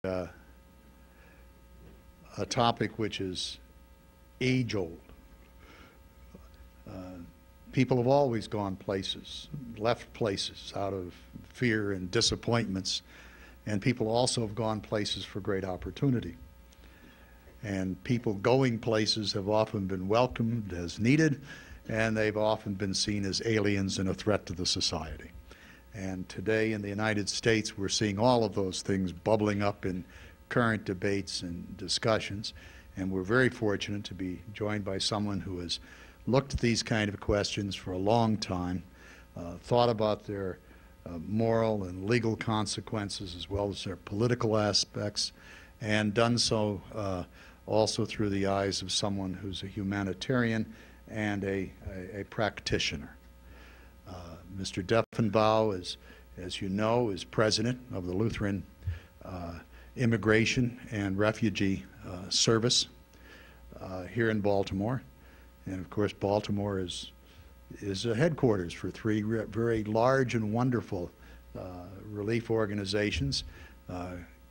a topic which is age-old. People have always gone places, left places out of fear and disappointments, and people also have gone places for great opportunity. And people going places have often been welcomed as needed, and they've often been seen as aliens and a threat to the society. And today in the United States, we're seeing all of those things bubbling up in current debates and discussions, and we're very fortunate to be joined by someone who has looked at these kind of questions for a long time, thought about their moral and legal consequences as well as their political aspects, and done so also through the eyes of someone who's a humanitarian and a practitioner. Mr. Deffenbaugh, as you know, is president of the Lutheran Immigration and Refugee Service here in Baltimore. And of course, Baltimore is a headquarters for three very large and wonderful relief organizations.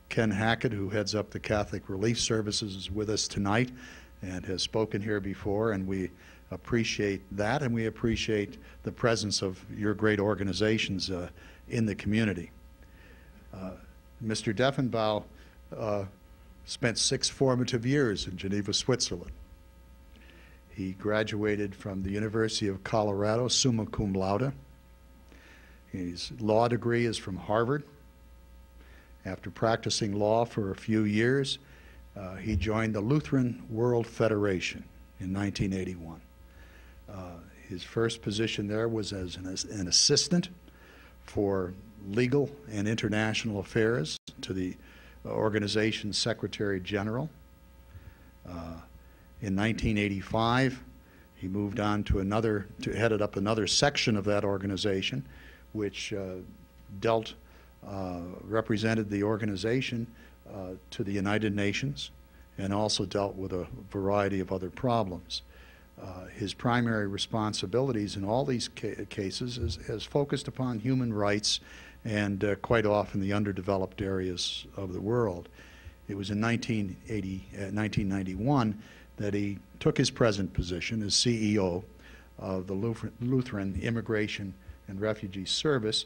Ken Hackett, who heads up the Catholic Relief Services, is with us tonight and has spoken here before, and we appreciate that, and we appreciate the presence of your great organizations in the community. Mr. Deffenbaugh spent 6 formative years in Geneva, Switzerland. He graduated from the University of Colorado, summa cum laude. His law degree is from Harvard. After practicing law for a few years, he joined the Lutheran World Federation in 1981. His first position there was as an assistant for legal and international affairs to the organization's Secretary General. In 1985, he moved on to headed up another section of that organization, which represented the organization to the United Nations and also dealt with a variety of other problems. His primary responsibilities in all these cases has focused upon human rights and quite often the underdeveloped areas of the world. It was in 1991 that he took his present position as CEO of the Lutheran Immigration and Refugee Service,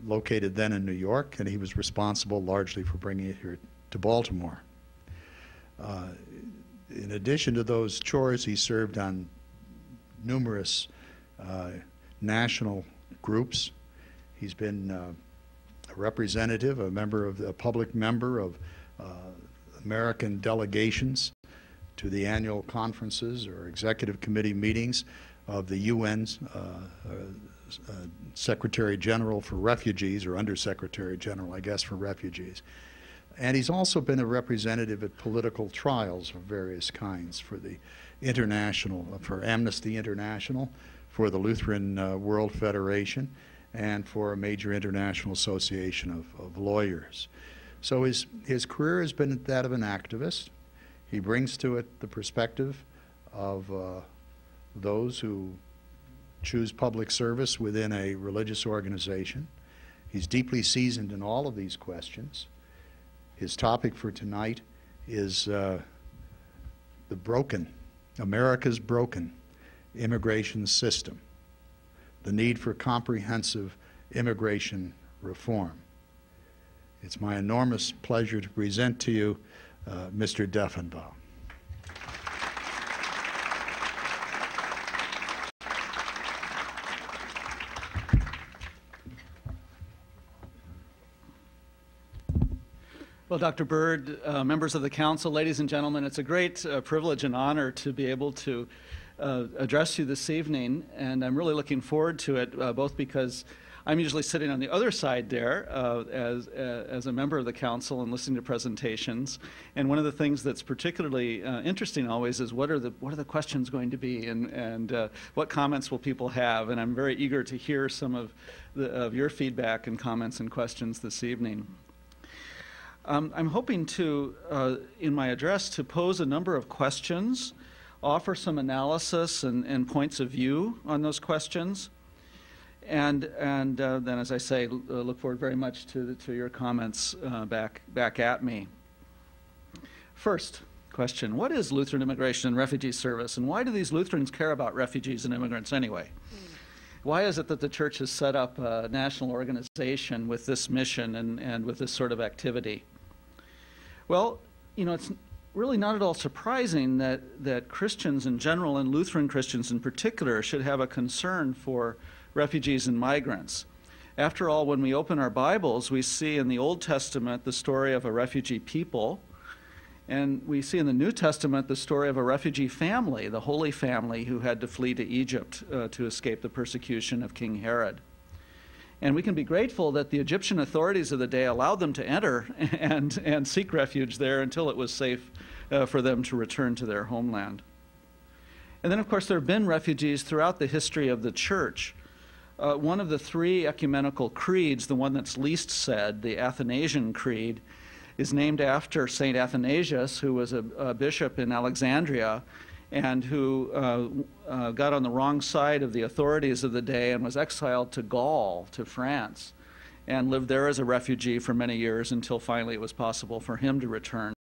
located then in New York, and he was responsible largely for bringing it here to Baltimore. In addition to those chores, he served on numerous national groups. He's been a representative, a public member of American delegations to the annual conferences or executive committee meetings of the UN's Secretary General for Refugees, or Undersecretary General, I guess, for refugees. And he's also been a representative at political trials of various kinds for the for Amnesty International, for the Lutheran World Federation, and for a major international association of lawyers. So his career has been that of an activist. He brings to it the perspective of those who choose public service within a religious organization. He's deeply seasoned in all of these questions. His topic for tonight is America's broken immigration system, the need for comprehensive immigration reform. It's my enormous pleasure to present to you Mr. Deffenbaugh. Well, Dr. Burd, members of the Council, ladies and gentlemen, it's a great privilege and honor to be able to address you this evening, and I'm really looking forward to it, both because I'm usually sitting on the other side there as a member of the Council and listening to presentations, and one of the things that's particularly interesting always is what are the questions going to be, and what comments will people have, and I'm very eager to hear some of your feedback and comments and questions this evening. I'm hoping to, in my address, to pose a number of questions, offer some analysis and points of view on those questions, Then, as I say, look forward very much to your comments back at me. First question, what is Lutheran Immigration and Refugee Service, and why do these Lutherans care about refugees and immigrants anyway? Why is it that the church has set up a national organization with this mission and with this sort of activity? Well, you know, it's really not at all surprising that Christians in general and Lutheran Christians in particular should have a concern for refugees and migrants. After all, when we open our Bibles, we see in the Old Testament the story of a refugee people, and we see in the New Testament the story of a refugee family, the Holy Family, who had to flee to Egypt to escape the persecution of King Herod. And we can be grateful that the Egyptian authorities of the day allowed them to enter and seek refuge there until it was safe for them to return to their homeland. And then, of course, there have been refugees throughout the history of the church. One of the three ecumenical creeds, the one that's least said, the Athanasian Creed, is named after St. Athanasius, who was a bishop in Alexandria and who got on the wrong side of the authorities of the day and was exiled to Gaul, to France, and lived there as a refugee for many years until finally it was possible for him to return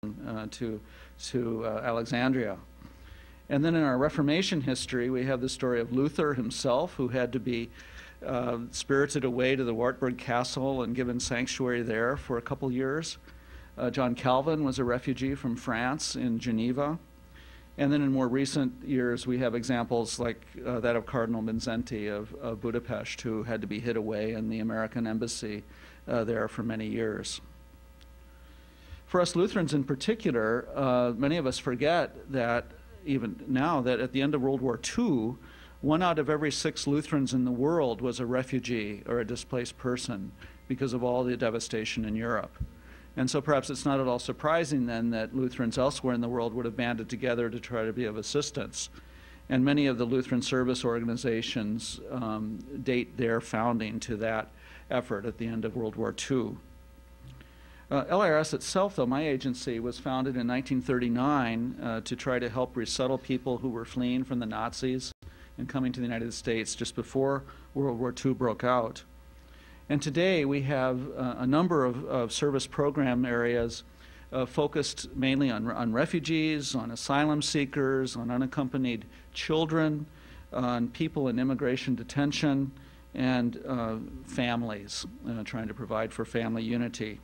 to Alexandria. And then in our Reformation history, we have the story of Luther himself, who had to be spirited away to the Wartburg Castle and given sanctuary there for a couple years. John Calvin was a refugee from France in Geneva. And then in more recent years, we have examples like that of Cardinal Mindszenty of Budapest, who had to be hid away in the American embassy there for many years. For us Lutherans in particular, many of us forget that even now that at the end of World War II, 1 out of every 6 Lutherans in the world was a refugee or a displaced person because of all the devastation in Europe. And so perhaps it's not at all surprising then that Lutherans elsewhere in the world would have banded together to try to be of assistance. And many of the Lutheran service organizations date their founding to that effort at the end of World War II. LIRS itself, though, my agency, was founded in 1939 to try to help resettle people who were fleeing from the Nazis and coming to the United States just before World War II broke out. And today we have a number of service program areas focused mainly on refugees, on asylum seekers, on unaccompanied children, on people in immigration detention, and families, trying to provide for family unity.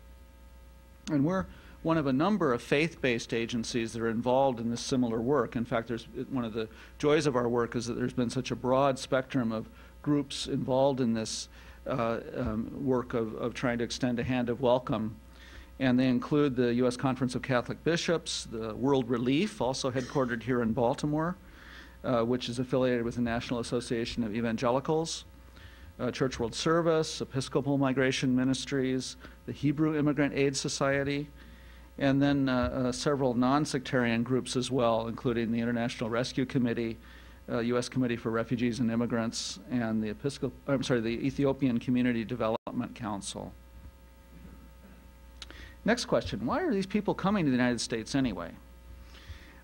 And we're one of a number of faith-based agencies that are involved in this similar work. In fact, one of the joys of our work is that there's been such a broad spectrum of groups involved in this work of trying to extend a hand of welcome. And they include the U.S. Conference of Catholic Bishops, the World Relief, also headquartered here in Baltimore, which is affiliated with the National Association of Evangelicals, Church World Service, Episcopal Migration Ministries, the Hebrew Immigrant Aid Society, and then several non-sectarian groups as well, including the International Rescue Committee, U.S. Committee for Refugees and Immigrants, and the Ethiopian Community Development Council. Next question, why are these people coming to the United States anyway?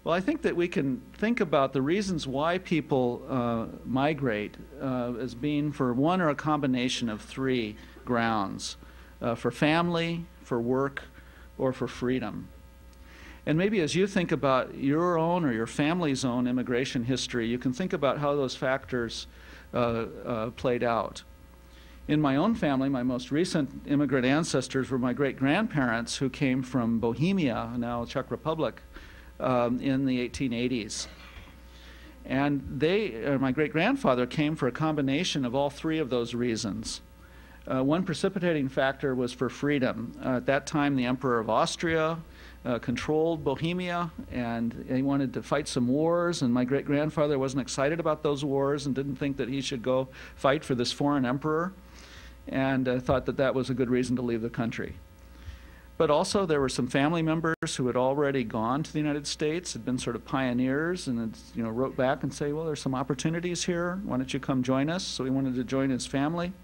Well, I think that we can think about the reasons why people migrate as being for one or a combination of 3 grounds, for family, for work, or for freedom. And maybe as you think about your own or your family's own immigration history, you can think about how those factors played out. In my own family, my most recent immigrant ancestors were my great-grandparents who came from Bohemia, now Czech Republic, in the 1880s. And my great-grandfather came for a combination of all 3 of those reasons. One precipitating factor was for freedom. At that time, the Emperor of Austria controlled Bohemia, and he wanted to fight some wars, and my great-grandfather wasn't excited about those wars and didn't think that he should go fight for this foreign emperor, and thought that that was a good reason to leave the country. But also there were some family members who had already gone to the United States, had been sort of pioneers, and had, wrote back and say, well, there's some opportunities here, why don't you come join us? So he wanted to join his family.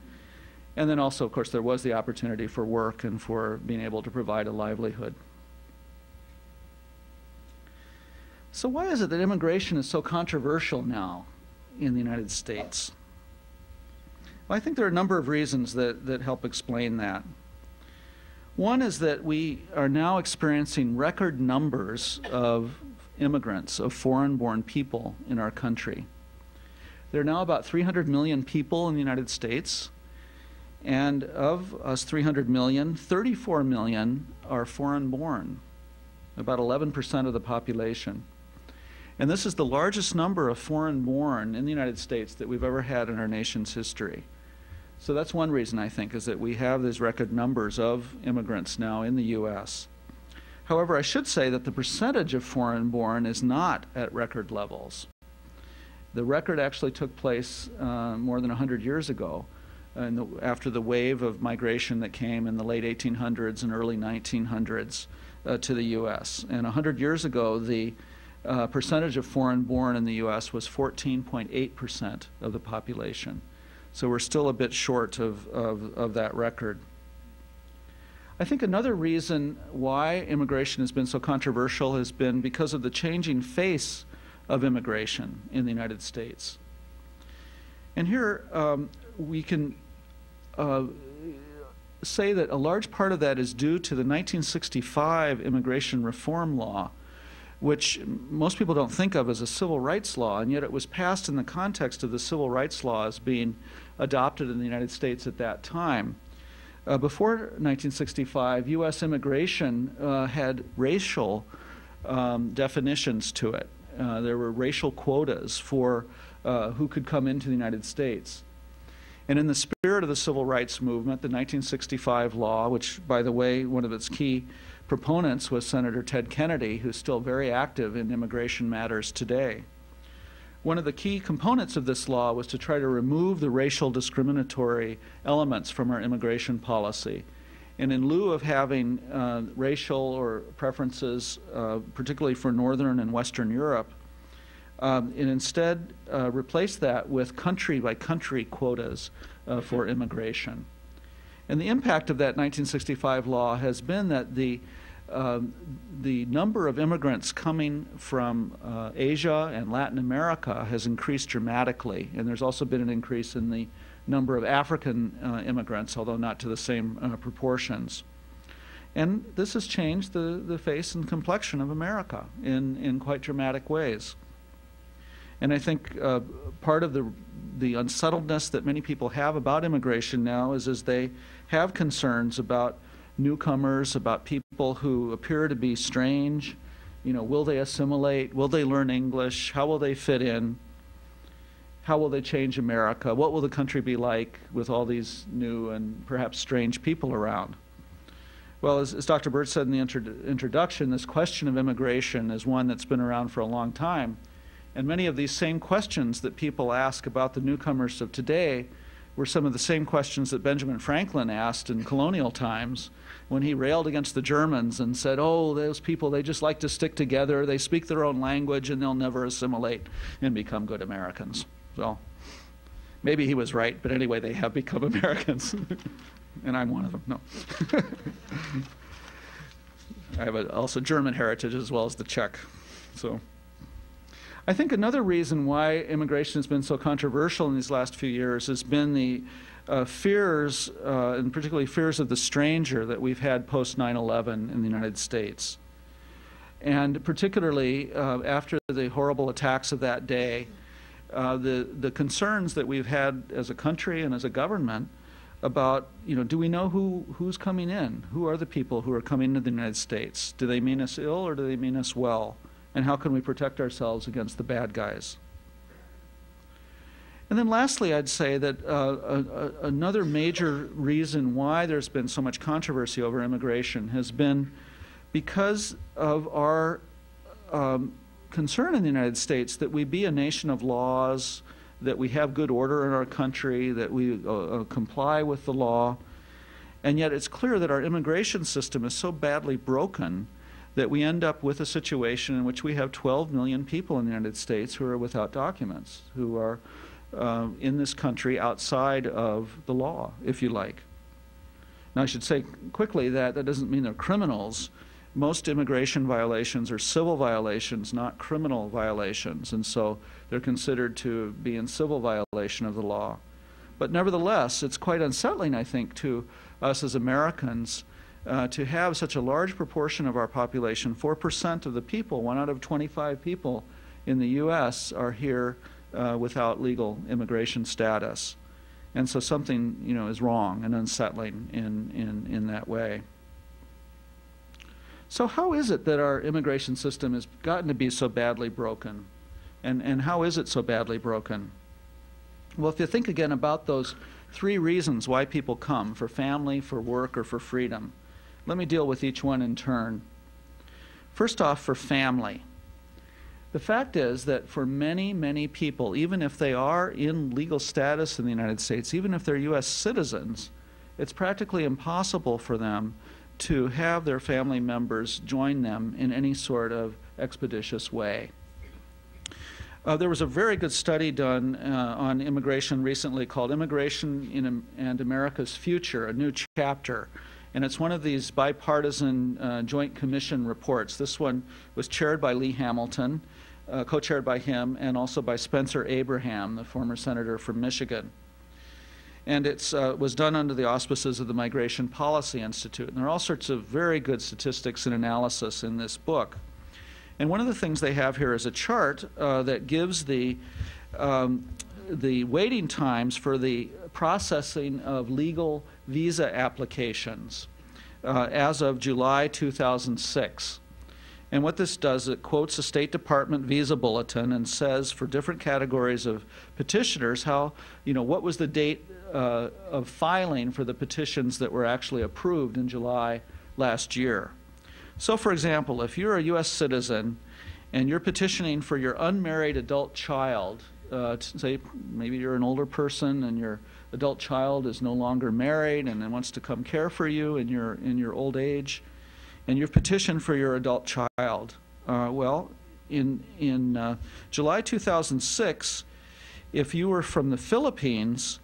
And then also, of course, there was the opportunity for work and for being able to provide a livelihood. So why is it that immigration is so controversial now in the United States? Well, I think there are a number of reasons that help explain that. One is that we are now experiencing record numbers of immigrants, of foreign-born people in our country. There are now about 300 million people in the United States, and of us 300 million, 34 million are foreign-born, about 11% of the population. And this is the largest number of foreign-born in the United States that we've ever had in our nation's history. So that's one reason, I think, is that we have these record numbers of immigrants now in the U.S. However, I should say that the percentage of foreign-born is not at record levels. The record actually took place more than 100 years ago, after the wave of migration that came in the late 1800s and early 1900s to the U.S. And 100 years ago, the percentage of foreign-born in the U.S. was 14.8% of the population. So we're still a bit short of that record. I think another reason why immigration has been so controversial has been because of the changing face of immigration in the United States. And here we can say that a large part of that is due to the 1965 immigration reform law, which most people don't think of as a civil rights law, and yet it was passed in the context of the civil rights laws being adopted in the United States at that time. Before 1965, U.S. immigration had racial definitions to it. There were racial quotas for who could come into the United States. And in the spirit of the civil rights movement, the 1965 law, which, by the way, one of its key proponents was Senator Ted Kennedy, who's still very active in immigration matters today. One of the key components of this law was to try to remove the racial discriminatory elements from our immigration policy. And in lieu of having racial or preferences, particularly for Northern and Western Europe, it instead replaced that with country-by-country quotas for immigration. And the impact of that 1965 law has been that the number of immigrants coming from Asia and Latin America has increased dramatically, and there's also been an increase in the number of African immigrants, although not to the same proportions. And this has changed the face and complexion of America in quite dramatic ways. And I think part of the unsettledness that many people have about immigration now is as they have concerns about newcomers, about people who appear to be strange. You know, will they assimilate? Will they learn English? How will they fit in? How will they change America? What will the country be like with all these new and perhaps strange people around? Well, as Dr. Burd said in the introduction, this question of immigration is one that's been around for a long time. And many of these same questions that people ask about the newcomers of today were some of the same questions that Benjamin Franklin asked in colonial times when he railed against the Germans and said, oh, those people, they just like to stick together, they speak their own language, and they'll never assimilate and become good Americans. Well, maybe he was right, but anyway, they have become Americans. And I'm one of them, no. I have also German heritage as well as the Czech, so. I think another reason why immigration has been so controversial in these last few years has been the fears, and particularly fears of the stranger that we've had post 9/11 in the United States. And particularly after the horrible attacks of that day, the concerns that we've had as a country and as a government about, you know, do we know who's coming in? Who are the people who are coming into the United States? Do they mean us ill or do they mean us well? And how can we protect ourselves against the bad guys? And then lastly, I'd say that another major reason why there's been so much controversy over immigration has been because of our concern in the United States that we be a nation of laws, that we have good order in our country, that we comply with the law. And yet it's clear that our immigration system is so badly broken that we end up with a situation in which we have 12 million people in the United States who are without documents, who are in this country outside of the law, if you like. Now, I should say quickly that that doesn't mean they're criminals. Most immigration violations are civil violations, not criminal violations, and so they're considered to be in civil violation of the law. But nevertheless, it's quite unsettling, I think, to us as Americans to have such a large proportion of our population, 4% of the people, 1 out of 25 people in the U.S. are here without legal immigration status. And so something, is wrong and unsettling in that way. So how is it that our immigration system has gotten to be so badly broken? And how is it so badly broken? Well, if you think again about those 3 reasons why people come, for family, for work, or for freedom, let me deal with each one in turn. First off, for family. The fact is that for many, many people, even if they are in legal status in the United States, even if they're U.S. citizens, it's practically impossible for them to have their family members join them in any sort of expeditious way. There was a very good study done on immigration recently called Immigration and America's Future, a New Chapter. And it's one of these bipartisan Joint Commission reports. This one was chaired by Lee Hamilton, co-chaired by him, and also by Spencer Abraham, the former senator from Michigan. And it was done under the auspices of the Migration Policy Institute. And there are all sorts of very good statistics and analysis in this book. And one of the things they have here is a chart that gives the waiting times for the processing of legal visa applications as of July 2006. And what this does, it quotes a State Department visa bulletin and says for different categories of petitioners how, what was the date of filing for the petitions that were actually approved in July last year. So for example, if you're a U.S. citizen and you're petitioning for your unmarried adult child, say maybe you're an older person and your adult child is no longer married and then wants to come care for you in your old age, and you've petitioned for your adult child. Well, in July 2006, if you were from the Philippines,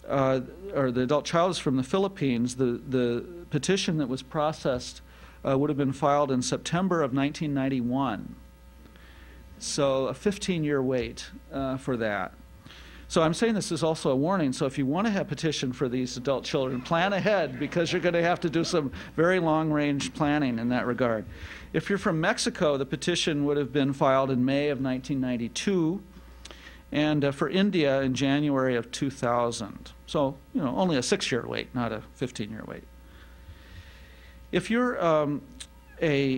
or the adult child is from the Philippines, the petition that was processed would have been filed in September of 1991. So a 15-year wait for that. So I'm saying this is also a warning. So if you want to have petition for these adult children, plan ahead, because you're going to have to do some very long-range planning in that regard. If you're from Mexico, the petition would have been filed in May of 1992, and for India in January of 2000. So, only a 6-year wait, not a 15-year wait. If you're a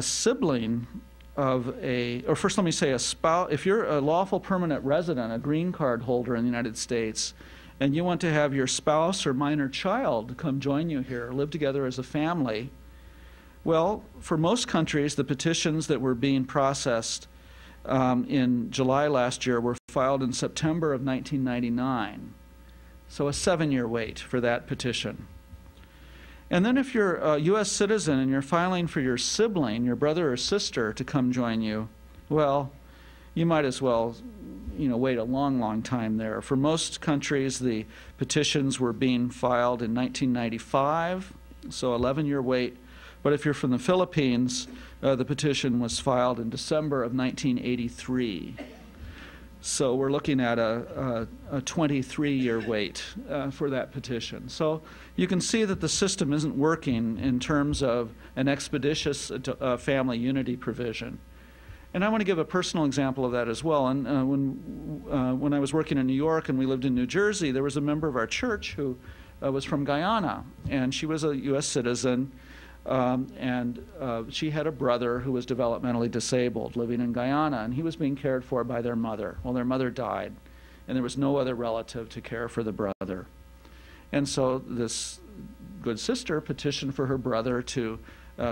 sibling of or first let me say a spouse, if you're a lawful permanent resident, a green card holder in the United States, and you want to have your spouse or minor child come join you here, live together as a family, well, for most countries, the petitions that were being processed in July last year were filed in September of 1999. So a 7-year wait for that petition. And then if you're a U.S. citizen and you're filing for your sibling, your brother or sister, to come join you, well, you might as well, wait a long, long time there. For most countries, the petitions were being filed in 1995, so 11-year wait. But if you're from the Philippines, the petition was filed in December of 1983. So we're looking at a 23-year wait for that petition. So you can see that the system isn't working in terms of an expeditious family unity provision. And I want to give a personal example of that as well. And when I was working in New York and we lived in New Jersey, there was a member of our church who was from Guyana, and she was a U.S. citizen. She had a brother who was developmentally disabled living in Guyana, and he was being cared for by their mother. Well, their mother died, and there was no other relative to care for the brother. And so this good sister petitioned for her brother to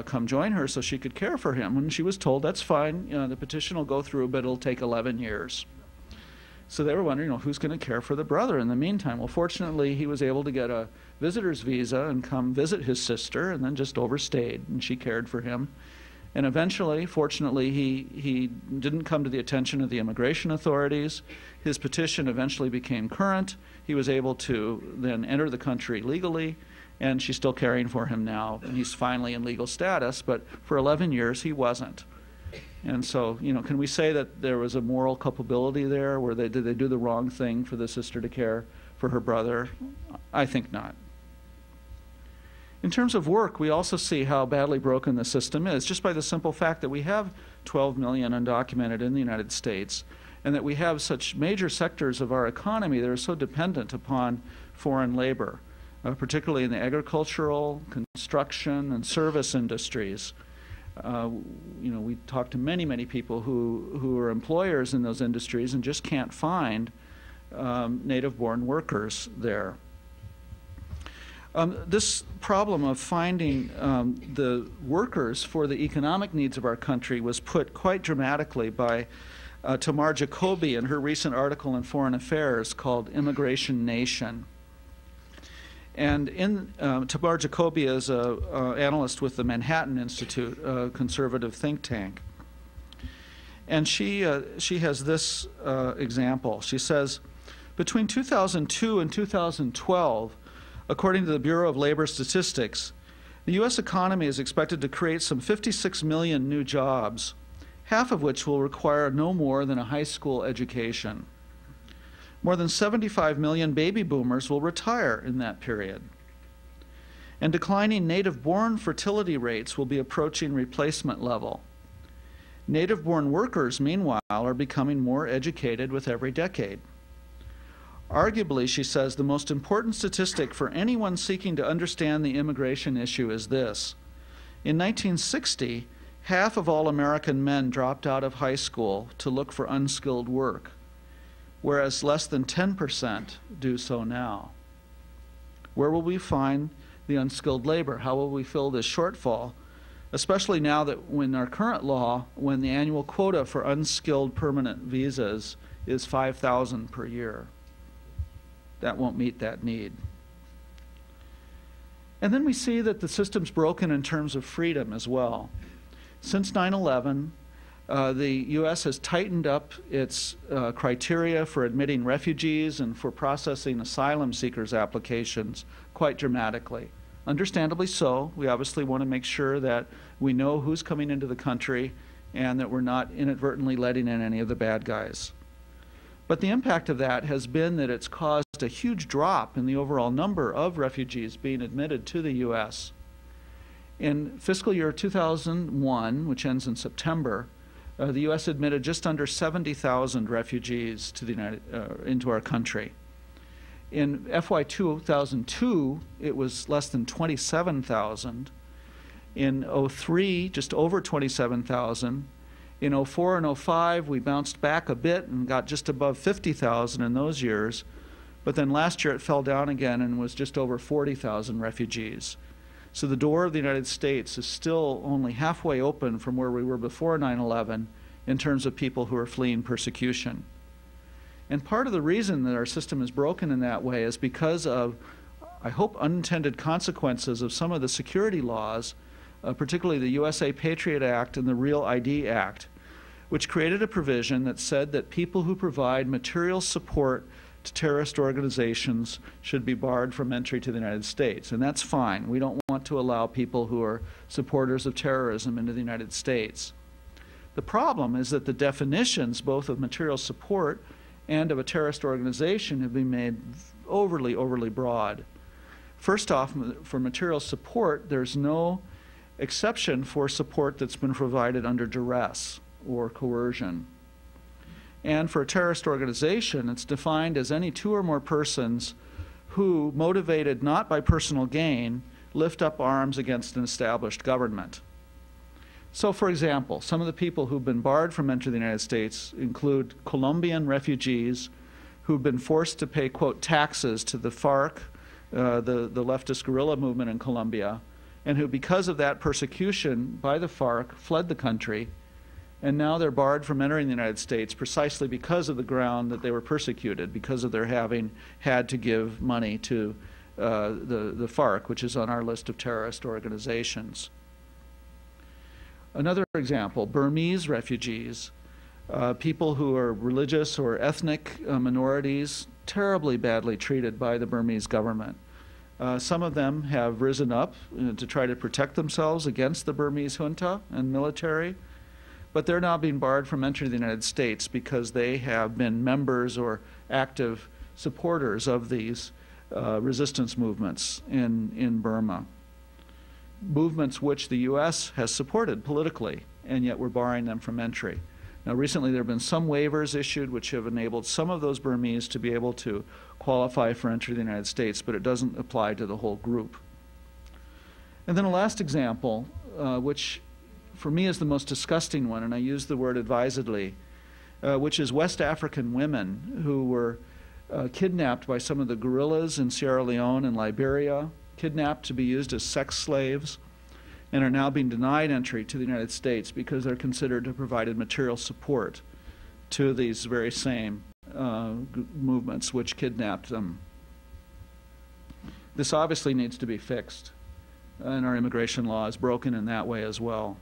come join her so she could care for him. And she was told, that's fine, the petition will go through, but it'll take 11 years. So they were wondering, who's going to care for the brother in the meantime? Well, fortunately, he was able to get a visitor's visa and come visit his sister, and then just overstayed, and she cared for him. And eventually, fortunately, he didn't come to the attention of the immigration authorities. His petition eventually became current. He was able to then enter the country legally, and she's still caring for him now, and he's finally in legal status, but for 11 years he wasn't. And so, can we say that there was a moral culpability there, where did they do the wrong thing for the sister to care for her brother? I think not. In terms of work, we also see how badly broken the system is, just by the simple fact that we have 12 million undocumented in the United States, and that we have such major sectors of our economy that are so dependent upon foreign labor, particularly in the agricultural, construction, and service industries. We talk to many, many people who are employers in those industries and just can't find native-born workers there. This problem of finding the workers for the economic needs of our country was put quite dramatically by Tamar Jacoby in her recent article in Foreign Affairs called Immigration Nation. And Tamar Jacoby is an analyst with the Manhattan Institute, a conservative think tank. And she has this example. She says, between 2002 and 2012, according to the Bureau of Labor Statistics, the U.S. economy is expected to create some 56 million new jobs, half of which will require no more than a high school education. More than 75 million baby boomers will retire in that period. And declining native-born fertility rates will be approaching replacement level. Native-born workers, meanwhile, are becoming more educated with every decade. Arguably, she says, the most important statistic for anyone seeking to understand the immigration issue is this. In 1960, half of all American men dropped out of high school to look for unskilled work, whereas less than 10% do so now. Where will we find the unskilled labor? How will we fill this shortfall? Especially now that in our current law, when the annual quota for unskilled permanent visas is 5,000 per year. That won't meet that need. And then we see that the system's broken in terms of freedom as well. Since 9/11, the U.S. has tightened up its criteria for admitting refugees and for processing asylum seekers' applications quite dramatically. Understandably so. We obviously want to make sure that we know who's coming into the country and that we're not inadvertently letting in any of the bad guys. But the impact of that has been that it's caused a huge drop in the overall number of refugees being admitted to the U.S. In fiscal year 2001, which ends in September, the U.S. admitted just under 70,000 refugees to into our country. In FY 2002, it was less than 27,000. In 03, just over 27,000. In 04 and 05, we bounced back a bit and got just above 50,000 in those years. But then last year it fell down again and was just over 40,000 refugees. So the door of the United States is still only halfway open from where we were before 9/11 in terms of people who are fleeing persecution. And part of the reason that our system is broken in that way is because of, I hope, unintended consequences of some of the security laws, particularly the USA Patriot Act and the Real ID Act, which created a provision that said that people who provide material support to terrorist organizations should be barred from entry to the United States. And that's fine. We don't want to allow people who are supporters of terrorism into the United States. The problem is that the definitions, both of material support and of a terrorist organization, have been made overly broad. First off, for material support, there's no exception for support that's been provided under duress or coercion. And for a terrorist organization, it's defined as any two or more persons who, motivated not by personal gain, lift up arms against an established government. So, for example, some of the people who've been barred from entering the United States include Colombian refugees who've been forced to pay, quote, taxes to the FARC, the leftist guerrilla movement in Colombia, and who, because of that persecution by the FARC, fled the country, and now they're barred from entering the United States precisely because of the ground that they were persecuted, because of their having had to give money to the FARC, which is on our list of terrorist organizations. Another example, Burmese refugees, people who are religious or ethnic minorities, terribly badly treated by the Burmese government. Some of them have risen up to try to protect themselves against the Burmese junta and military, but they're now being barred from entering the United States because they have been members or active supporters of these resistance movements in Burma. Movements which the U.S. has supported politically, and yet we're barring them from entry. Now, recently there have been some waivers issued which have enabled some of those Burmese to be able to qualify for entry to the United States, but it doesn't apply to the whole group. And then a last example, which for me is the most disgusting one, and I use the word advisedly, which is West African women who were kidnapped by some of the guerrillas in Sierra Leone and Liberia, kidnapped to be used as sex slaves, and are now being denied entry to the United States because they're considered to have provided material support to these very same movements which kidnapped them. This obviously needs to be fixed, and our immigration law is broken in that way as well.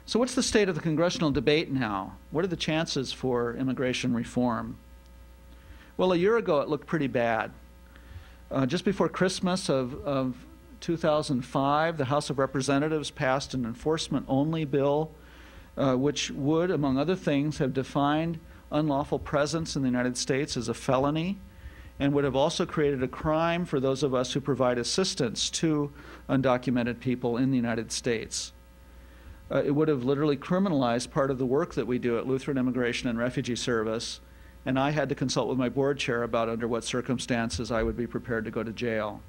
So what's the state of the congressional debate now? What are the chances for immigration reform? Well, a year ago it looked pretty bad. Just before Christmas of 2005, the House of Representatives passed an enforcement-only bill which would, among other things, have defined unlawful presence in the United States as a felony, and would have also created a crime for those of us who provide assistance to undocumented people in the United States. It would have literally criminalized part of the work that we do at Lutheran Immigration and Refugee Service, and I had to consult with my board chair about under what circumstances I would be prepared to go to jail.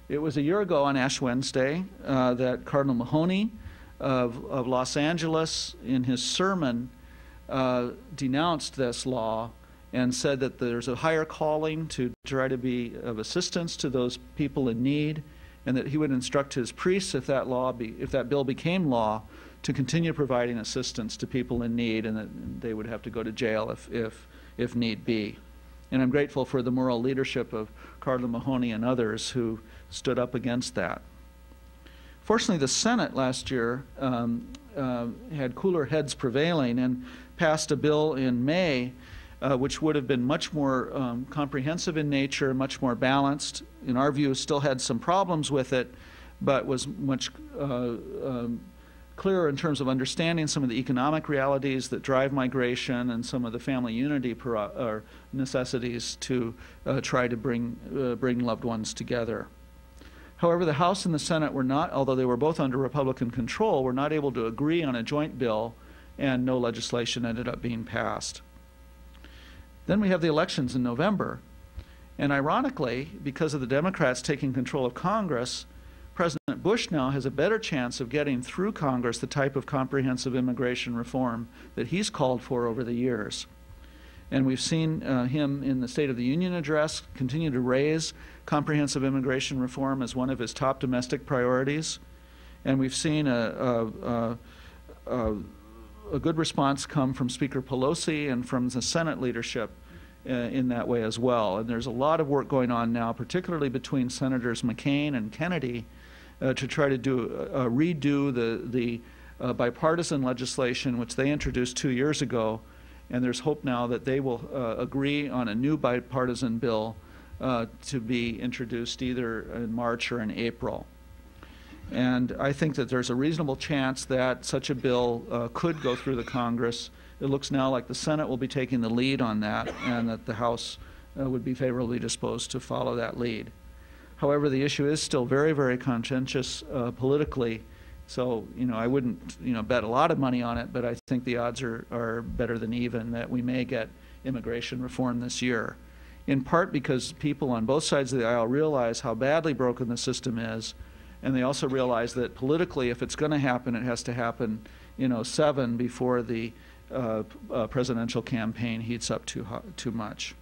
It was a year ago on Ash Wednesday that Cardinal Mahoney of Los Angeles, in his sermon, denounced this law and said that there's a higher calling to try to be of assistance to those people in need, and that he would instruct his priests, if that bill became law, to continue providing assistance to people in need, and that they would have to go to jail if need be. And I'm grateful for the moral leadership of Cardinal Mahoney and others who stood up against that. Fortunately, the Senate last year had cooler heads prevailing and passed a bill in May which would have been much more comprehensive in nature, much more balanced. In our view, still had some problems with it, but was much clearer in terms of understanding some of the economic realities that drive migration and some of the family unity necessities to try to bring loved ones together. However, the House and the Senate were not, although they were both under Republican control, were not able to agree on a joint bill, and no legislation ended up being passed. Then we have the elections in November, and ironically, because of the Democrats taking control of Congress, President Bush now has a better chance of getting through Congress the type of comprehensive immigration reform that he's called for over the years. And we've seen him in the State of the Union address continue to raise comprehensive immigration reform as one of his top domestic priorities. And we've seen a good response come from Speaker Pelosi and from the Senate leadership in that way as well. And there's a lot of work going on now, particularly between Senators McCain and Kennedy, to try to redo the bipartisan legislation which they introduced 2 years ago. And there's hope now that they will agree on a new bipartisan bill to be introduced either in March or in April. And I think that there's a reasonable chance that such a bill could go through the Congress. It looks now like the Senate will be taking the lead on that, and that the House would be favorably disposed to follow that lead. However, the issue is still very, very contentious politically. So, I wouldn't, bet a lot of money on it, but I think the odds are better than even that we may get immigration reform this year. In part because people on both sides of the aisle realize how badly broken the system is, and they also realize that politically, if it's going to happen, it has to happen, 7 before the presidential campaign heats up too much.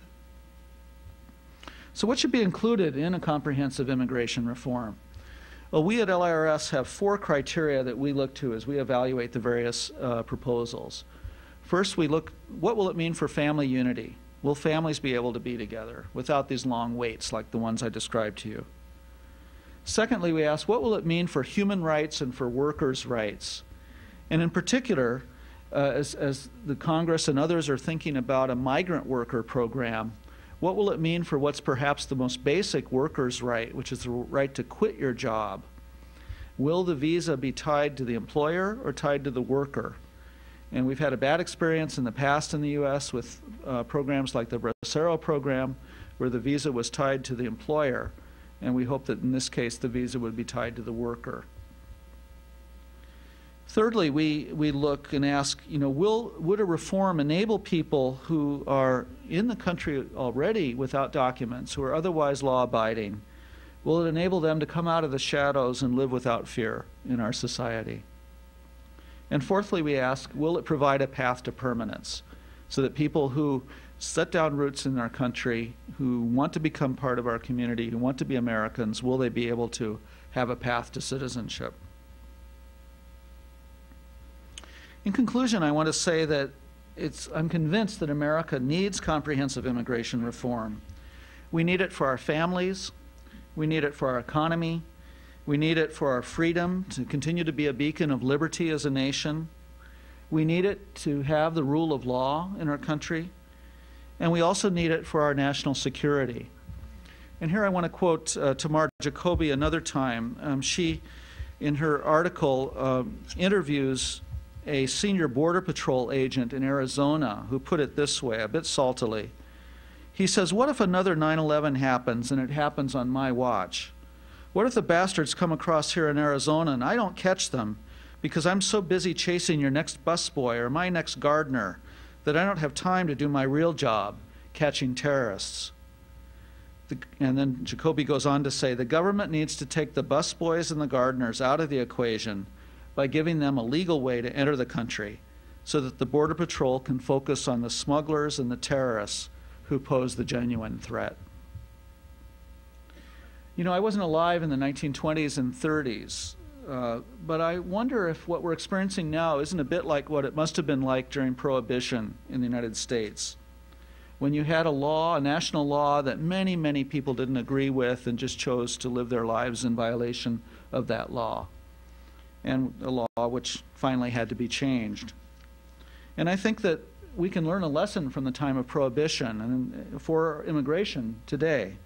So what should be included in a comprehensive immigration reform? Well, we at LIRS have 4 criteria that we look to as we evaluate the various proposals. First, we look, what will it mean for family unity? Will families be able to be together without these long waits like the ones I described to you? Secondly, we ask, what will it mean for human rights and for workers' rights? And in particular, as the Congress and others are thinking about a migrant worker program, what will it mean for what's perhaps the most basic workers' right, which is the right to quit your job? Will the visa be tied to the employer or tied to the worker? And we've had a bad experience in the past in the U.S. with programs like the Bracero program, where the visa was tied to the employer. And we hope that in this case the visa would be tied to the worker. Thirdly, we look and ask, would a reform enable people who are in the country already without documents, who are otherwise law-abiding, will it enable them to come out of the shadows and live without fear in our society? And fourthly, we ask, will it provide a path to permanence so that people who set down roots in our country, who want to become part of our community, who want to be Americans, will they be able to have a path to citizenship? In conclusion, I want to say that I'm convinced that America needs comprehensive immigration reform. We need it for our families. We need it for our economy. We need it for our freedom to continue to be a beacon of liberty as a nation. We need it to have the rule of law in our country. And we also need it for our national security. And here I want to quote Tamar Jacoby another time. She, in her article, interviews a senior Border Patrol agent in Arizona who put it this way, a bit saltily. He says, "What if another 9/11 happens and it happens on my watch? What if the bastards come across here in Arizona and I don't catch them because I'm so busy chasing your next busboy or my next gardener that I don't have time to do my real job, catching terrorists?" And then Jacoby goes on to say, "The government needs to take the busboys and the gardeners out of the equation by giving them a legal way to enter the country so that the Border Patrol can focus on the smugglers and the terrorists who pose the genuine threat." I wasn't alive in the 1920s and 30s, but I wonder if what we're experiencing now isn't a bit like what it must have been like during Prohibition in the United States, when you had a law, a national law that many, many people didn't agree with and just chose to live their lives in violation of that law, and a law which finally had to be changed. And I think that we can learn a lesson from the time of Prohibition and for immigration today.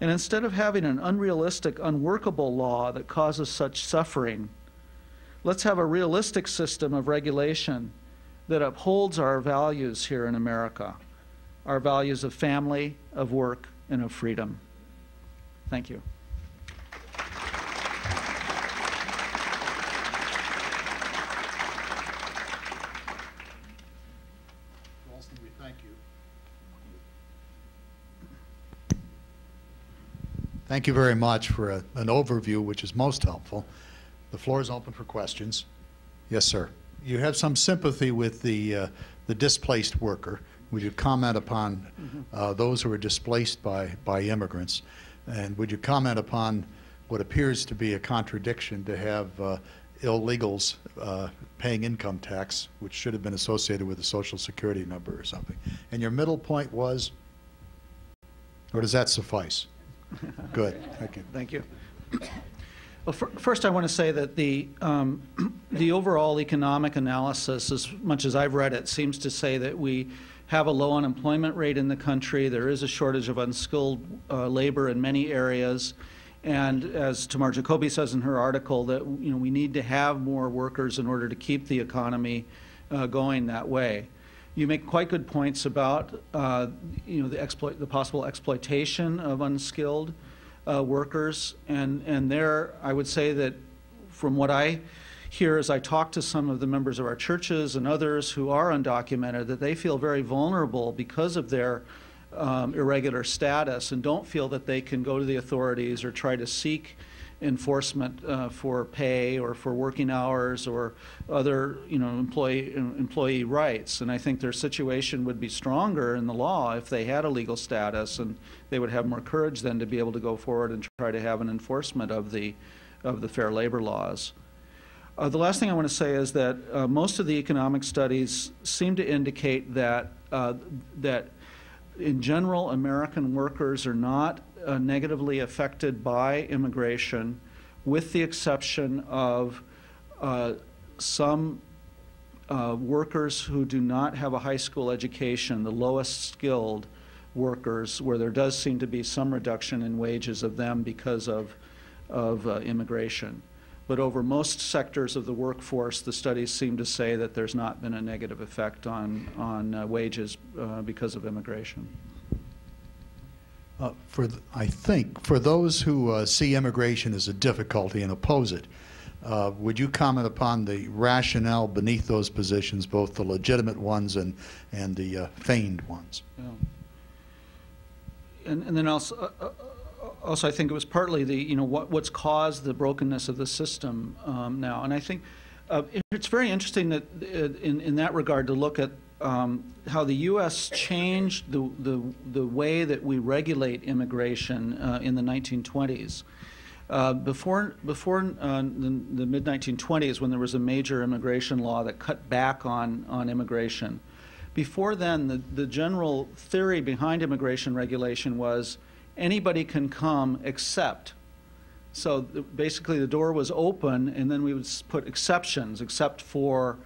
And instead of having an unrealistic, unworkable law that causes such suffering, let's have a realistic system of regulation that upholds our values here in America, our values of family, of work, and of freedom. Thank you. Ralston, we thank you. Thank you very much for an overview, which is most helpful. The floor is open for questions. Yes, sir. You have some sympathy with the displaced worker. Would you comment upon those who are displaced by immigrants? And would you comment upon what appears to be a contradiction to have illegals paying income tax, which should have been associated with a Social Security number or something? And your middle point was, or does that suffice? Good. Thank you. Thank you. Well, first I want to say that the overall economic analysis, as much as I've read it, seems to say that we have a low unemployment rate in the country. There is a shortage of unskilled labor in many areas. And as Tamar Jacoby says in her article, that we need to have more workers in order to keep the economy going that way. You make quite good points about the possible exploitation of unskilled workers, and there I would say that from what I hear as I talk to some of the members of our churches and others who are undocumented, that they feel very vulnerable because of their irregular status and don't feel that they can go to the authorities or try to seek enforcement for pay or for working hours or other employee rights. And I think their situation would be stronger in the law if they had a legal status, and they would have more courage then to be able to go forward and try to have an enforcement of the fair labor laws. The last thing I want to say is that most of the economic studies seem to indicate that in general American workers are not negatively affected by immigration, with the exception of some workers who do not have a high school education, the lowest skilled workers, where there does seem to be some reduction in wages of them because of immigration. but over most sectors of the workforce, the studies seem to say that there's not been a negative effect on wages because of immigration. I think for those who see immigration as a difficulty and oppose it, would you comment upon the rationale beneath those positions, both the legitimate ones and the feigned ones? Yeah. And then also I think it was partly the what's caused the brokenness of the system now, and I think it's very interesting that in that regard to look at how the U.S. changed the way that we regulate immigration in the 1920s. Before the mid-1920s, when there was a major immigration law that cut back on immigration, before then, the general theory behind immigration regulation was anybody can come except. So basically the door was open, and then we would put exceptions, except for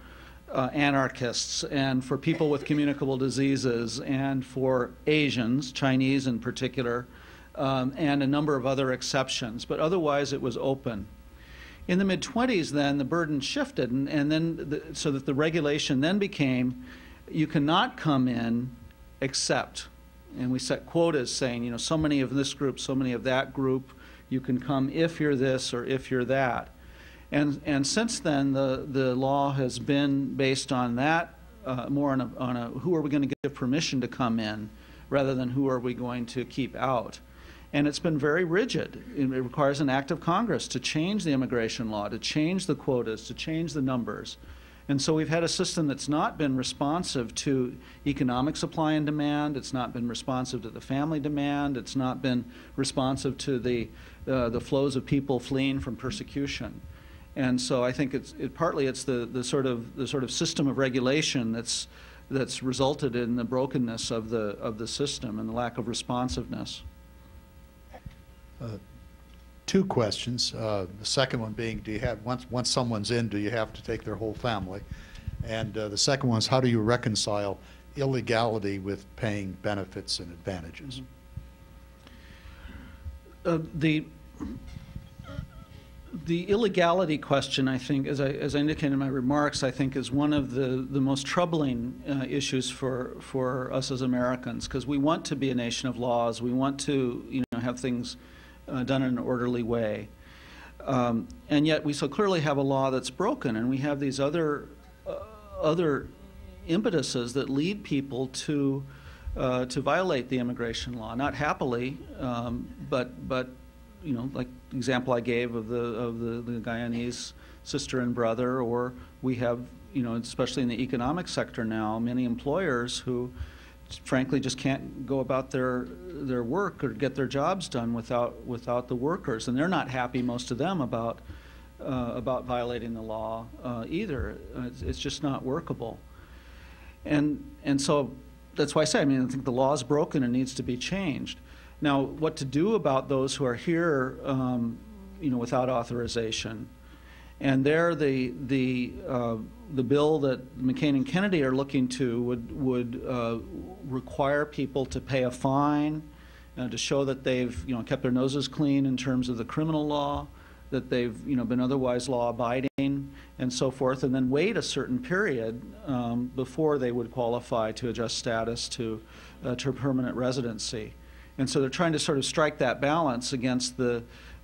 anarchists and for people with communicable diseases and for Asians, Chinese in particular, and a number of other exceptions. But otherwise it was open. In the mid-20s then, the burden shifted, and then so that the regulation then became you cannot come in except. And we set quotas saying, so many of this group, so many of that group. You can come if you're this or if you're that. And since then, the law has been based on that, more on a who are we going to give permission to come in, rather than who are we going to keep out. And it's been very rigid. It requires an act of Congress to change the immigration law, to change the quotas, to change the numbers. And so we've had a system that's not been responsive to economic supply and demand. It's not been responsive to the family demand. It's not been responsive to the flows of people fleeing from persecution. And so I think partly it's the sort of system of regulation that's resulted in the brokenness of the system and the lack of responsiveness. Two questions. The second one being, do you have once someone's in, do you have to take their whole family? And the second one is, how do you reconcile illegality with paying benefits and advantages? The illegality question, I think, as I indicated in my remarks, I think is one of the most troubling issues for us as Americans, because we want to be a nation of laws. We want to have things done in an orderly way. And yet we so clearly have a law that's broken, and we have these other impetuses that lead people to violate the immigration law, not happily, but like the example I gave of the Guyanese sister and brother, or we have, especially in the economic sector now, many employers who frankly just can't go about their work or get their jobs done without the workers, and they're not happy, most of them, about violating the law either. It's just not workable, and so that's why I say, I think the law is broken and needs to be changed. Now, what to do about those who are here, without authorization? And there, the bill that McCain and Kennedy are looking to would require people to pay a fine to show that they've kept their noses clean in terms of the criminal law, that they've been otherwise law-abiding, and so forth, and then wait a certain period before they would qualify to adjust status to permanent residency. And so they're trying to sort of strike that balance against the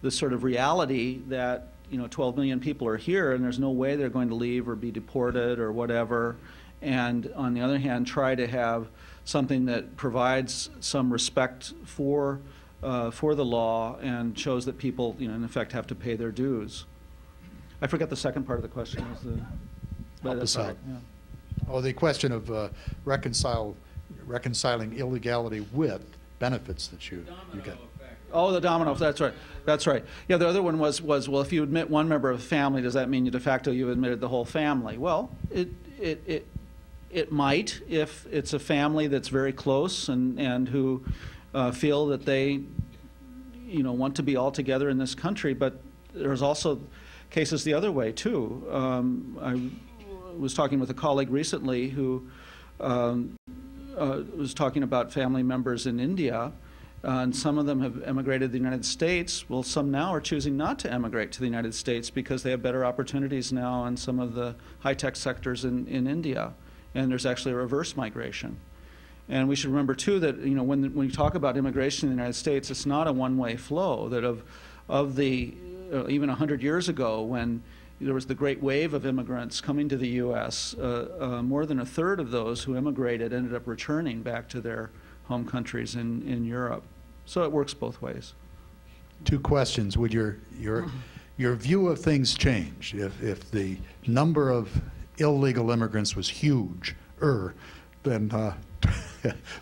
sort of reality that 12 million people are here and there's no way they're going to leave or be deported or whatever, and on the other hand try to have something that provides some respect for the law and shows that people in effect have to pay their dues. I forgot the second part of the question. Was the the question of reconciling illegality with benefits that you get. Oh, the domino. That's right. That's right. Yeah, the other one was well, if you admit one member of a family, does that mean de facto you've admitted the whole family? Well, it might, if it's a family that's very close and who feel that they want to be all together in this country. But there's also cases the other way too. I was talking with a colleague recently who was talking about family members in India, And some of them have emigrated to the United States. Well, some now are choosing not to emigrate to the United States because they have better opportunities now in some of the high-tech sectors in India. And there's actually a reverse migration. And we should remember, too, that when we talk about immigration in the United States, it's not a one-way flow. That of the even 100 years ago, when there was the great wave of immigrants coming to the U.S., more than a third of those who immigrated ended up returning back to their home countries in Europe. So it works both ways. Two questions. Would your view of things change if the number of illegal immigrants was huge, than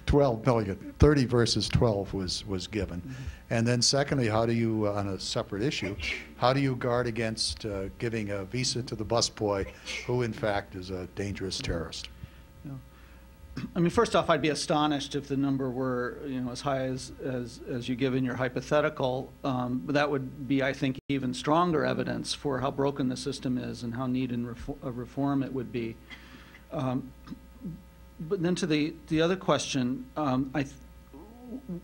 12 million, 30 versus 12 was given? Mm-hmm. And then secondly, how do you, on a separate issue, how do you guard against giving a visa to the busboy who in fact is a dangerous terrorist? Yeah. I mean, first off, I'd be astonished if the number were, as high as you give in your hypothetical. But that would be, I think, even stronger evidence for how broken the system is and how needed a reform it would be. But then to the other question,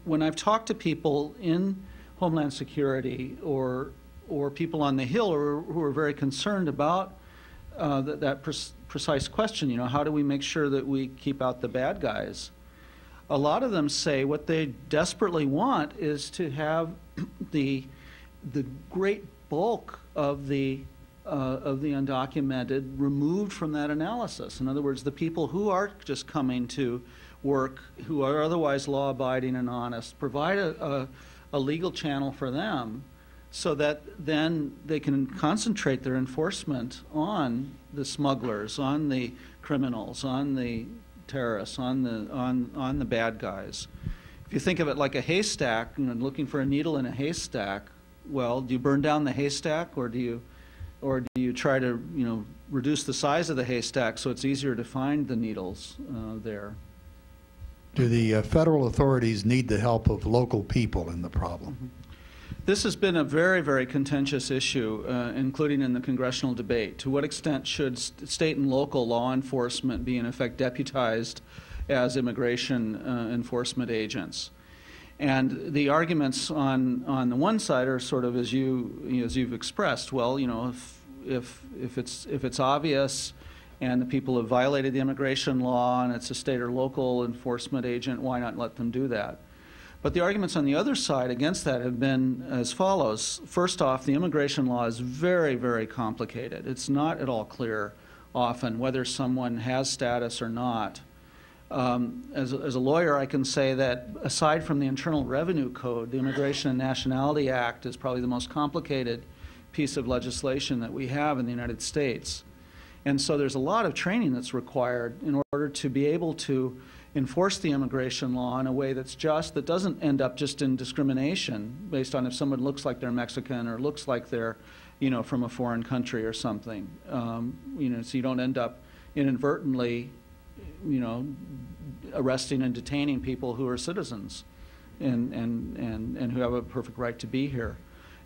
when I've talked to people in Homeland Security or people on the Hill who are very concerned about that precise question, how do we make sure that we keep out the bad guys? A lot of them say what they desperately want is to have the great bulk of the undocumented removed from that analysis. In other words, the people who are just coming to work, who are otherwise law-abiding and honest, provide a legal channel for them, so that then they can concentrate their enforcement on the smugglers, on the criminals, on the terrorists, on the bad guys. If you think of it like a haystack, looking for a needle in a haystack, well, do you burn down the haystack, or do you try to reduce the size of the haystack so it's easier to find the needles there? Do the federal authorities need the help of local people in the problem? Mm-hmm. This has been a very, very contentious issue, including in the congressional debate. To what extent should state and local law enforcement be, in effect, deputized as immigration enforcement agents? And the arguments on the one side are sort of as you've expressed. Well, if it's obvious and the people have violated the immigration law and it's a state or local enforcement agent, why not let them do that? But the arguments on the other side against that have been as follows. First off, the immigration law is very, very complicated. It's not at all clear often whether someone has status or not. As a lawyer, I can say that aside from the Internal Revenue Code, the Immigration and Nationality Act is probably the most complicated piece of legislation that we have in the United States. And so there's a lot of training that's required in order to be able to enforce the immigration law in a way that's just, that doesn't end up just in discrimination based on if someone looks like they're Mexican or looks like they're, from a foreign country or something. So you don't end up inadvertently, arresting and detaining people who are citizens and who have a perfect right to be here.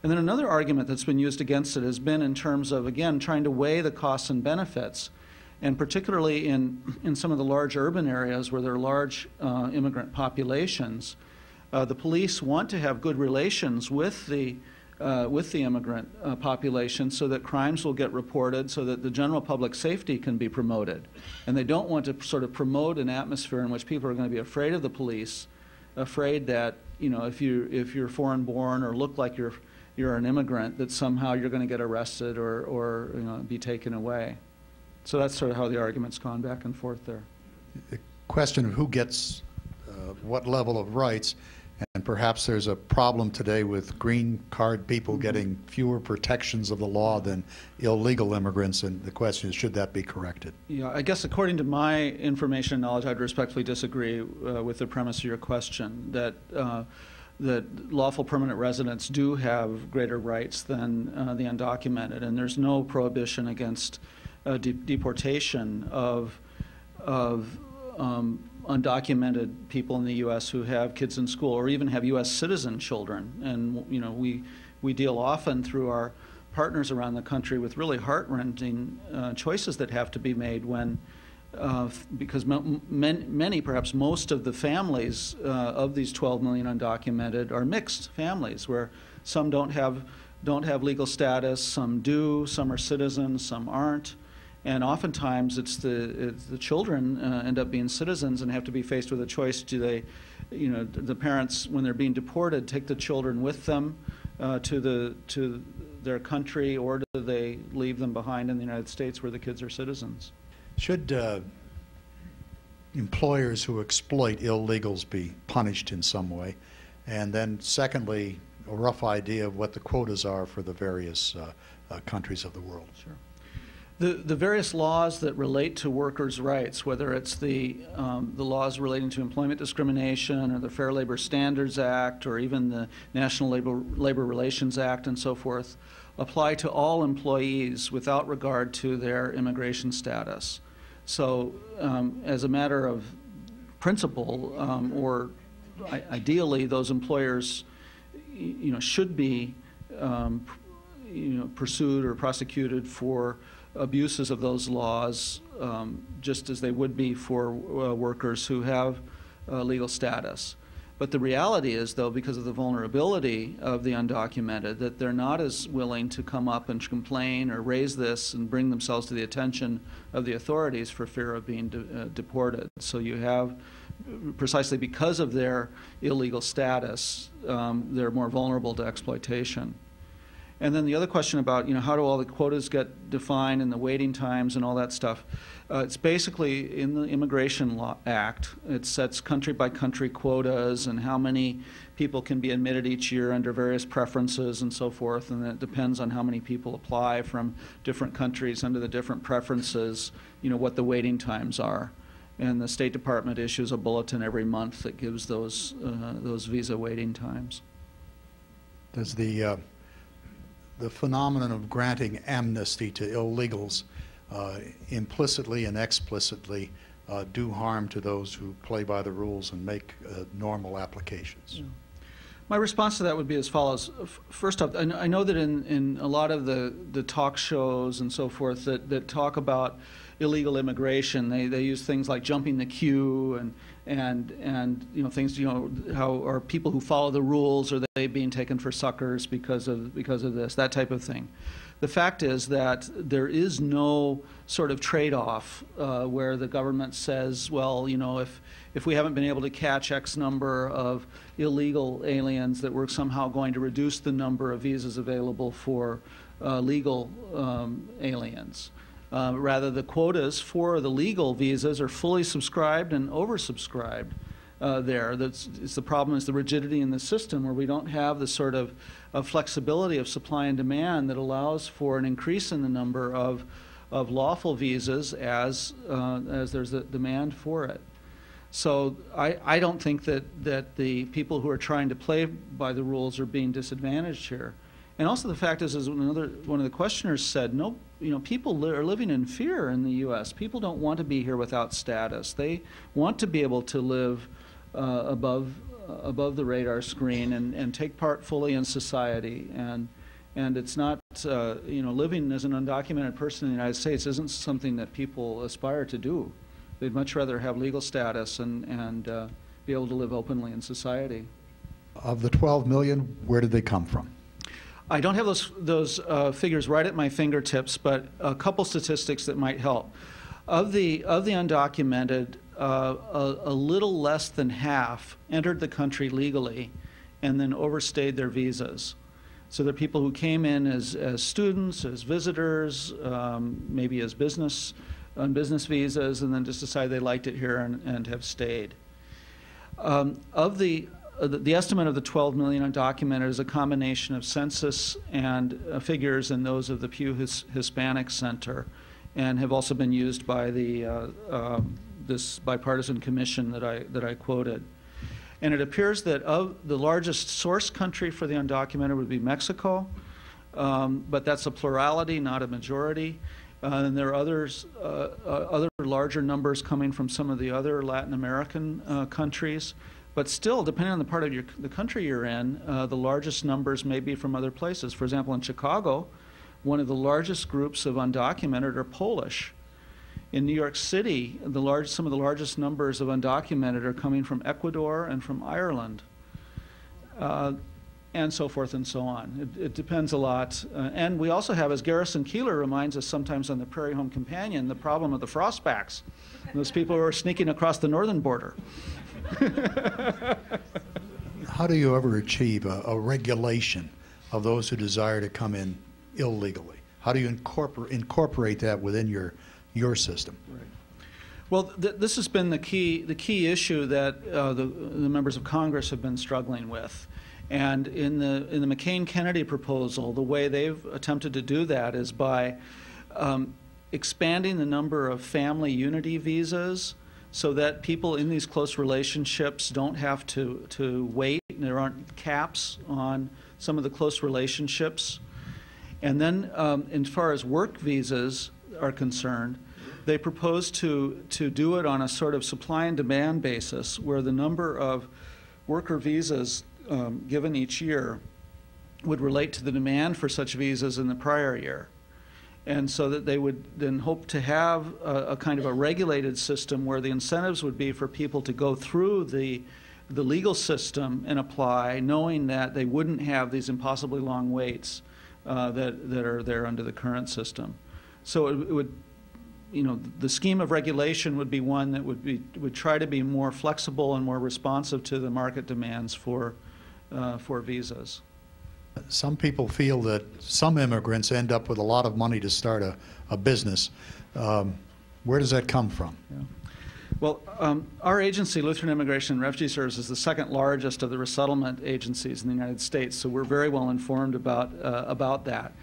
And then another argument that's been used against it has been in terms of, again, trying to weigh the costs and benefits. And particularly in some of the large urban areas where there are large immigrant populations, the police want to have good relations with the immigrant population so that crimes will get reported, so that the general public safety can be promoted. And they don't want to sort of promote an atmosphere in which people are going to be afraid of the police, afraid that if you're foreign-born or look like you're an immigrant, that somehow you're going to get arrested or be taken away. So that's sort of how the argument's gone back and forth there. The question of who gets what level of rights, and perhaps there's a problem today with green card people getting fewer protections of the law than illegal immigrants, and the question is, should that be corrected? Yeah, I guess according to my information and knowledge, I'd respectfully disagree with the premise of your question, that lawful permanent residents do have greater rights than the undocumented, and there's no prohibition against deportation of undocumented people in the U.S. who have kids in school or even have U.S. citizen children. And we deal often through our partners around the country with really heart-rending choices that have to be made when because many, perhaps most of the families of these 12 million undocumented are mixed families, where some don't have legal status, some do, some are citizens, some aren't. And oftentimes it's the children end up being citizens and have to be faced with a choice. Do they, the parents, when they're being deported, take the children with them to their country, or do they leave them behind in the United States where the kids are citizens? Should employers who exploit illegals be punished in some way? And then secondly, a rough idea of what the quotas are for the various countries of the world. Sure. The various laws that relate to workers' rights, whether it's the laws relating to employment discrimination or the Fair Labor Standards Act or even the National Labor Relations Act and so forth, apply to all employees without regard to their immigration status. So as a matter of principle, or ideally those employers should be pursued or prosecuted for abuses of those laws, just as they would be for workers who have legal status. But the reality is, though, because of the vulnerability of the undocumented, that they're not as willing to come up and complain or raise this and bring themselves to the attention of the authorities for fear of being deported. So you have, precisely because of their illegal status, they're more vulnerable to exploitation. And then the other question about, how do all the quotas get defined and the waiting times and all that stuff? It's basically in the Immigration Act. It sets country-by-country quotas and how many people can be admitted each year under various preferences and so forth, and it depends on how many people apply from different countries under the different preferences, what the waiting times are. And the State Department issues a bulletin every month that gives those visa waiting times. Does the phenomenon of granting amnesty to illegals implicitly and explicitly do harm to those who play by the rules and make normal applications? Yeah. My response to that would be as follows. First off, I know that in a lot of the talk shows and so forth that talk about illegal immigration, they use things like jumping the queue and things, how are people who follow the rules, are they being taken for suckers because of this, that type of thing. The fact is that there is no sort of trade-off where the government says, well, if we haven't been able to catch X number of illegal aliens, that we're somehow going to reduce the number of visas available for legal aliens. Rather, the quotas for the legal visas are fully subscribed and oversubscribed there. The problem is the rigidity in the system, where we don't have the sort of flexibility of supply and demand that allows for an increase in the number of lawful visas as there's a demand for it. So I don't think that the people who are trying to play by the rules are being disadvantaged here. And also the fact is one of the questioners said, people are living in fear in the U.S. People don't want to be here without status. They want to be able to live above the radar screen and take part fully in society. And it's not, living as an undocumented person in the United States isn't something that people aspire to do. They'd much rather have legal status and be able to live openly in society. Of the 12 million, where did they come from? I don't have those figures right at my fingertips, but a couple statistics that might help. Of the undocumented, a little less than half entered the country legally and then overstayed their visas. So they're people who came in as students, as visitors, maybe as on business visas, and then just decided they liked it here and have stayed. The estimate of the 12 million undocumented is a combination of census and figures and those of the Pew Hispanic Center, and have also been used by this bipartisan commission that I quoted. And it appears that the largest source country for the undocumented would be Mexico, but that's a plurality, not a majority. And there are other larger numbers coming from some of the other Latin American countries. But still, depending on the part of the country you're in, the largest numbers may be from other places. For example, in Chicago, one of the largest groups of undocumented are Polish. In New York City, some of the largest numbers of undocumented are coming from Ecuador and from Ireland, and so forth and so on. It depends a lot. And we also have, as Garrison Keillor reminds us sometimes on the Prairie Home Companion, the problem of the frostbacks, those people who are sneaking across the northern border. How do you ever achieve a regulation of those who desire to come in illegally? How do you incorporate that within your system? Right. Well, this has been the key issue that the members of Congress have been struggling with. And in the McCain-Kennedy proposal, the way they've attempted to do that is by expanding the number of family unity visas so that people in these close relationships don't have to wait, and there aren't caps on some of the close relationships. And then as far as work visas are concerned, they propose to do it on a sort of supply and demand basis where the number of worker visas given each year would relate to the demand for such visas in the prior year. And so that they would then hope to have a kind of a regulated system where the incentives would be for people to go through the legal system and apply, knowing that they wouldn't have these impossibly long waits that are there under the current system. So it would, the scheme of regulation would be one that would try to be more flexible and more responsive to the market demands for visas. Some people feel that some immigrants end up with a lot of money to start a business. Where does that come from? Yeah. Well, our agency, Lutheran Immigration and Refugee Services, is the second largest of the resettlement agencies in the United States, so we're very well informed about that.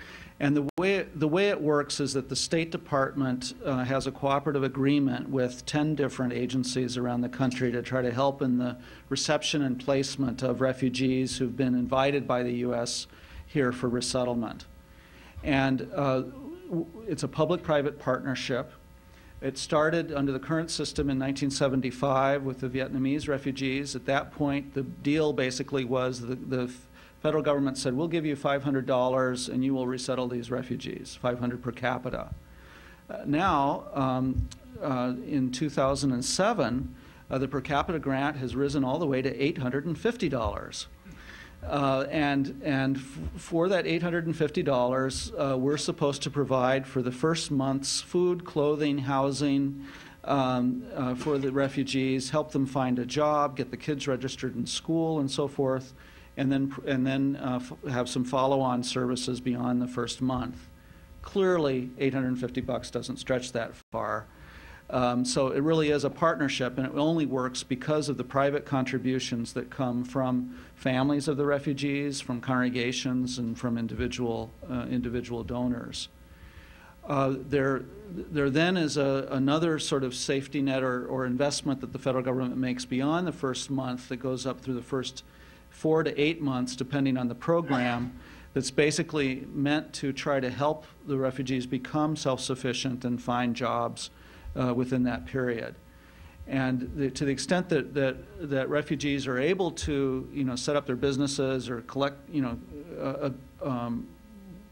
And the way it works is that the State Department has a cooperative agreement with 10 different agencies around the country to try to help in the reception and placement of refugees who've been invited by the U.S. here for resettlement. And it's a public-private partnership. It started under the current system in 1975 with the Vietnamese refugees. At that point, the deal basically was the federal government said, we'll give you $500 and you will resettle these refugees, $500 per capita. Now, in 2007, the per capita grant has risen all the way to $850. And for that $850, we're supposed to provide for the first month's food, clothing, housing for the refugees, help them find a job, get the kids registered in school and so forth, and then have some follow-on services beyond the first month. Clearly, $850 doesn't stretch that far. So it really is a partnership, and it only works because of the private contributions that come from families of the refugees, from congregations, and from individual donors. There then is another sort of safety net or investment that the federal government makes beyond the first month that goes up through the first 4 to 8 months, depending on the program, that's basically meant to try to help the refugees become self-sufficient and find jobs within that period. And to the extent that refugees are able to, set up their businesses or collect,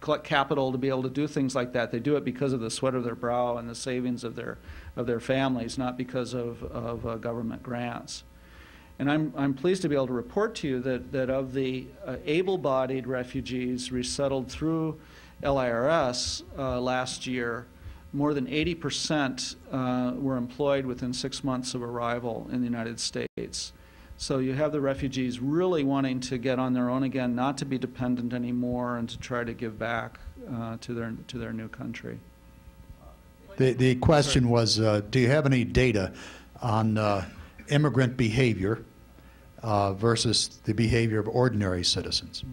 collect capital to be able to do things like that, they do it because of the sweat of their brow and the savings of their families, not because of government grants. And I'm pleased to be able to report to you that of the able-bodied refugees resettled through LIRS last year, more than 80% were employed within 6 months of arrival in the United States. So you have the refugees really wanting to get on their own again, not to be dependent anymore, and to try to give back to their new country. The question was, do you have any data on immigrant behavior versus the behavior of ordinary citizens?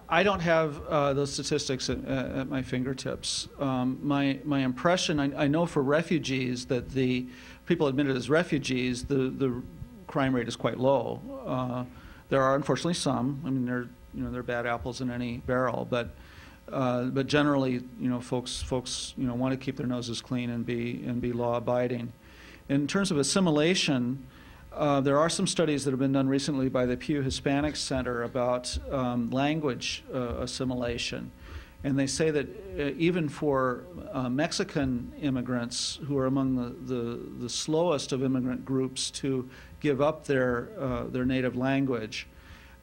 I don't have those statistics at my fingertips. My impression, I know for refugees that the people admitted as refugees, the crime rate is quite low. There are unfortunately some. I mean, there are bad apples in any barrel, but generally, folks want to keep their noses clean and be law-abiding. In terms of assimilation, there are some studies that have been done recently by the Pew Hispanic Center about language assimilation. And they say that even for Mexican immigrants, who are among the slowest of immigrant groups to give up their native language,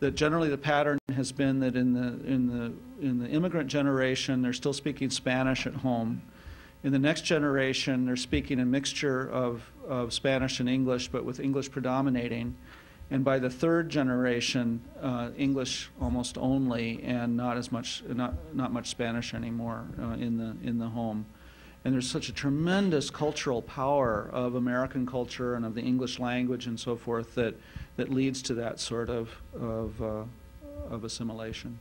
that generally the pattern has been that in the immigrant generation, they're still speaking Spanish at home. In the next generation, they're speaking a mixture of Spanish and English, but with English predominating. And by the third generation, English almost only, and not much Spanish anymore in the home. And there's such a tremendous cultural power of American culture and of the English language and so forth that leads to that sort of assimilation.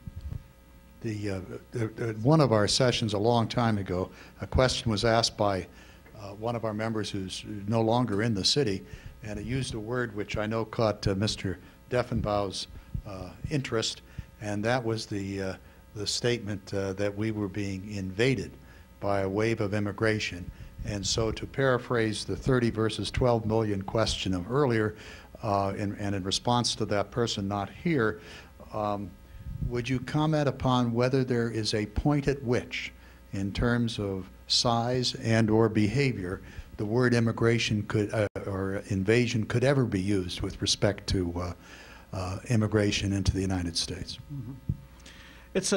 One of our sessions a long time ago, a question was asked by one of our members who's no longer in the city, and it used a word which I know caught Mr. Deffenbaugh's interest, and that was the statement that we were being invaded by a wave of immigration. And so, to paraphrase the 30 versus 12 million question of earlier, and in response to that person not here, would you comment upon whether there is a point at which, in terms of size and or behavior, the word immigration could or invasion could ever be used with respect to immigration into the United States? Mm-hmm. It's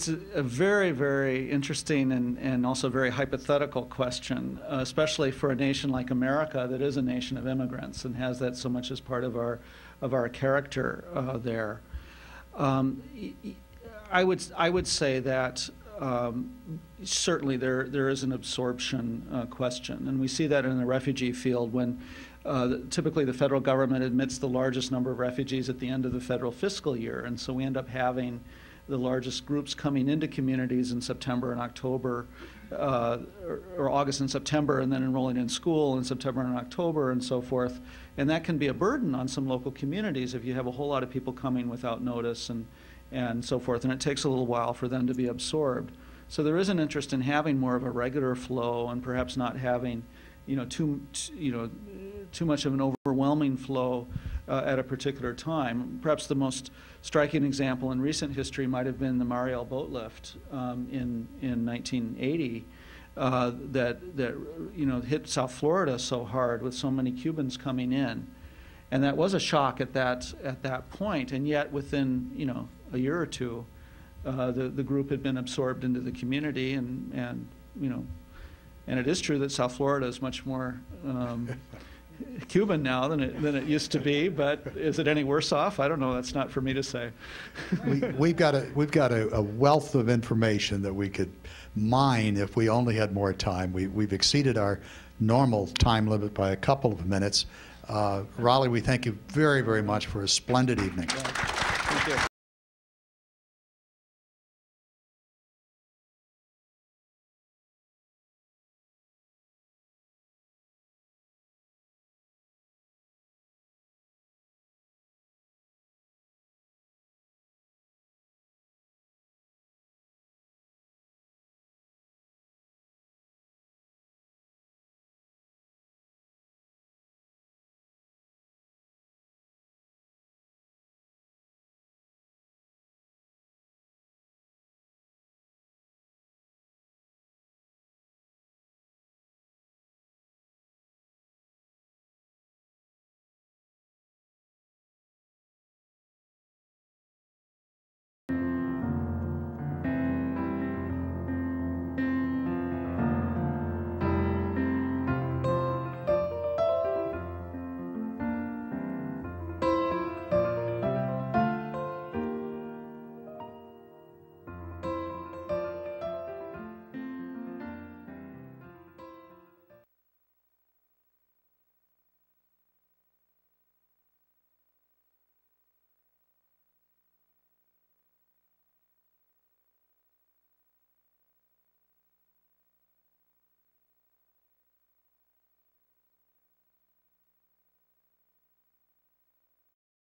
a very, very interesting and also very hypothetical question, especially for a nation like America that is a nation of immigrants and has that so much as part of our character there. I would say that certainly there is an absorption question, and we see that in the refugee field when typically the federal government admits the largest number of refugees at the end of the federal fiscal year, and so we end up having the largest groups coming into communities in September and October, or August and September, and then enrolling in school in September and October and so forth. And that can be a burden on some local communities if you have a whole lot of people coming without notice and so forth, and it takes a little while for them to be absorbed. So there is an interest in having more of a regular flow and perhaps not having too much of an overwhelming flow at a particular time. Perhaps the most striking example in recent history might have been the Mariel boat lift in 1980 that hit South Florida so hard with so many Cubans coming in, and that was a shock at that point. And yet within a year or two, the group had been absorbed into the community, and it is true that South Florida is much more Cuban now than it used to be, but is it any worse off? I don't know. That's not for me to say. We've got a wealth of information that we could mine if we only had more time. We've exceeded our normal time limit by a couple of minutes. Raleigh, we thank you very, very much for a splendid evening.